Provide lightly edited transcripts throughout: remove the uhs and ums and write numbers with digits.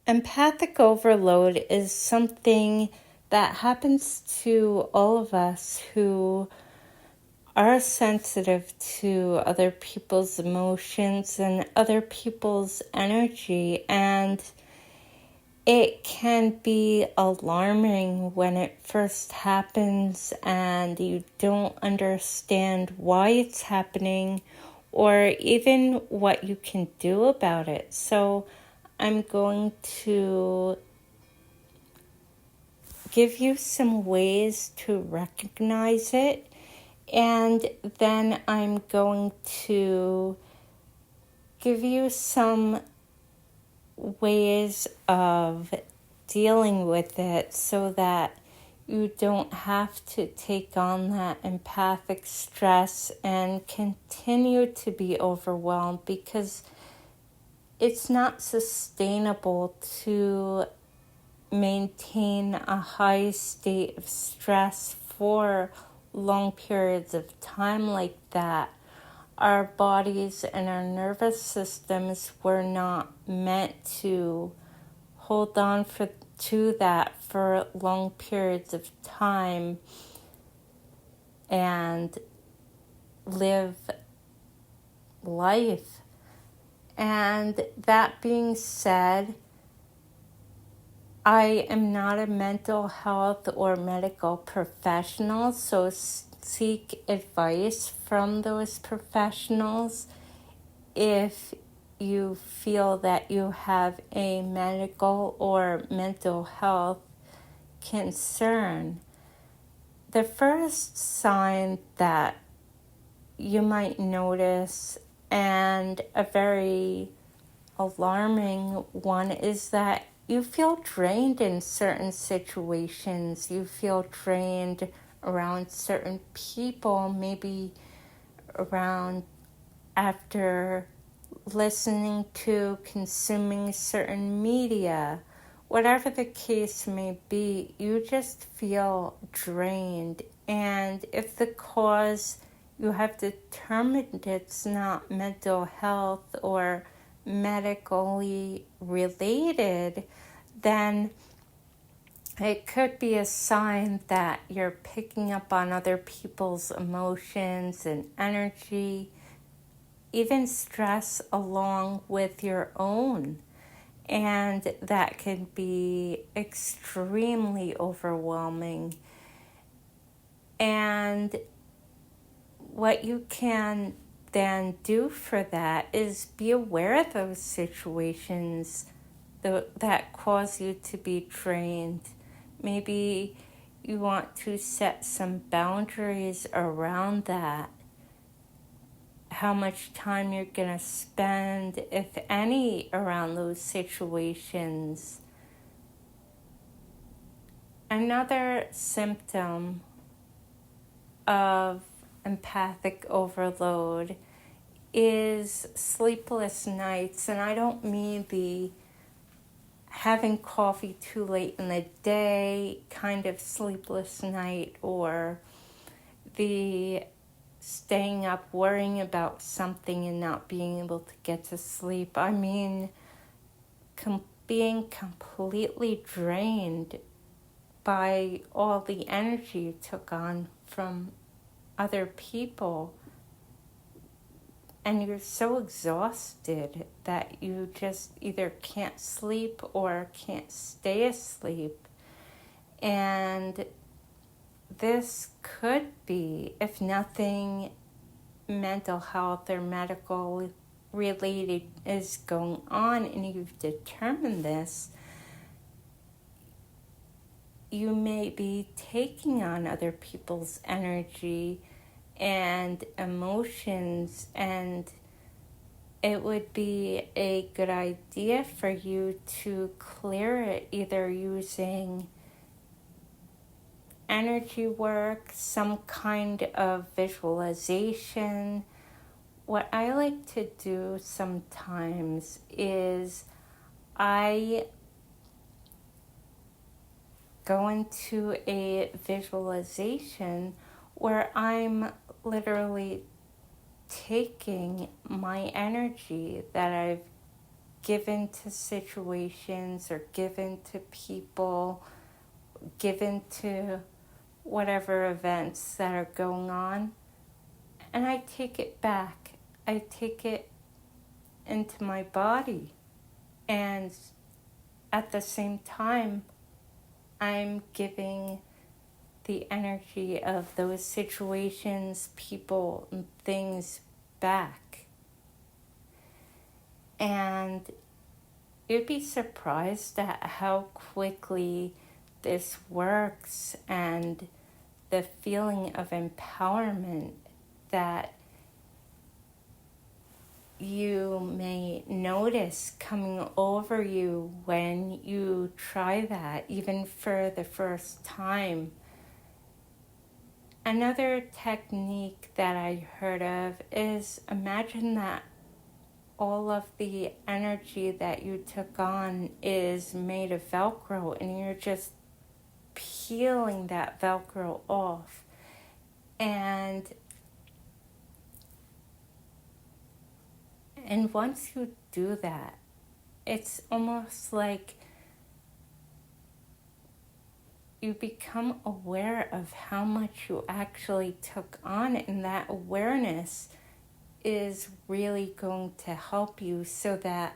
Empathic overload is something that happens to all of us who are sensitive to other people's emotions and other people's energy, and it can be alarming when it first happens and you don't understand why it's happening or even what you can do about it. So I'm going to give you some ways to recognize it, and then I'm going to give you some ways of dealing with it so that you don't have to take on that empathic stress and continue to be overwhelmed, because it's not sustainable to maintain a high state of stress for long periods of time like that. Our bodies and our nervous systems were not meant to hold on to that for long periods of time and live life. And that being said, I am not a mental health or medical professional, so seek advice from those professionals if you feel that you have a medical or mental health concern. The first sign that you might notice, and a very alarming one, is that you feel drained in certain situations. You feel drained around certain people, maybe around after listening to, consuming certain media. Whatever the case may be, you just feel drained. And if the cause you have determined it's not mental health or medically related, then it could be a sign that you're picking up on other people's emotions and energy, even stress along with your own. And that can be extremely overwhelming. And what you can then do for that is be aware of those situations that cause you to be drained. Maybe you want to set some boundaries around that. How much time you're going to spend, if any, around those situations. Another symptom of empathic overload is sleepless nights. And I don't mean the having coffee too late in the day kind of sleepless night, or the staying up worrying about something and not being able to get to sleep. I mean being completely drained by all the energy you took on from other people, and you're so exhausted that you just either can't sleep or can't stay asleep. And this could be, if nothing mental health or medical related is going on and you've determined this, you may be taking on other people's energy and emotions, and it would be a good idea for you to clear it, either using energy work, some kind of visualization. What I like to do sometimes is I go into a visualization where I'm literally taking my energy that I've given to situations or given to people, given to whatever events that are going on, and I take it back. I take it into my body, and at the same time, I'm giving the energy of those situations, people, and things back. And you'd be surprised at how quickly this works, and the feeling of empowerment that you may notice coming over you when you try that, even for the first time. Another technique that I heard of is, imagine that all of the energy that you took on is made of Velcro, and you're just peeling that Velcro off. And once you do that, it's almost like you become aware of how much you actually took on, and that awareness is really going to help you, so that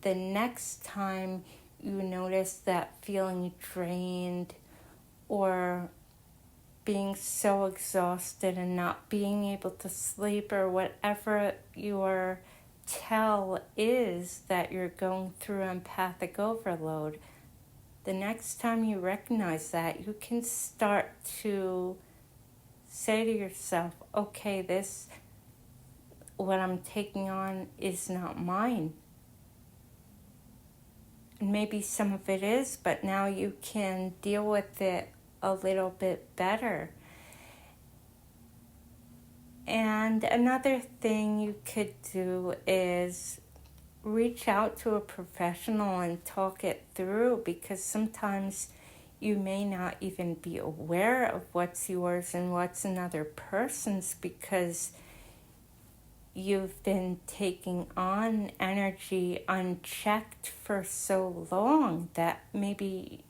the next time you notice that feeling drained or being so exhausted and not being able to sleep, or whatever your tell is that you're going through empathic overload, the next time you recognize that, you can start to say to yourself, okay, this, what I'm taking on is not mine. And maybe some of it is, but now you can deal with it a little bit better. And another thing you could do is reach out to a professional and talk it through, because sometimes you may not even be aware of what's yours and what's another person's, because you've been taking on energy unchecked for so long that maybe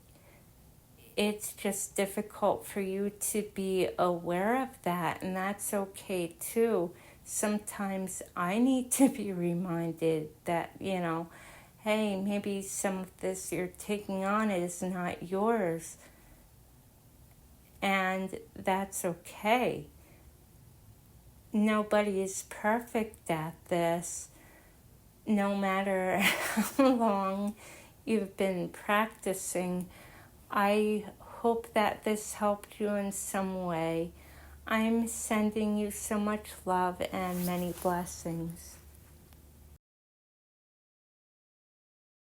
it's just difficult for you to be aware of that, and that's okay too. Sometimes I need to be reminded that, hey, maybe some of this you're taking on is not yours, and that's okay. Nobody is perfect at this, no matter how long you've been practicing. I hope that this helped you in some way. I'm sending you so much love and many blessings.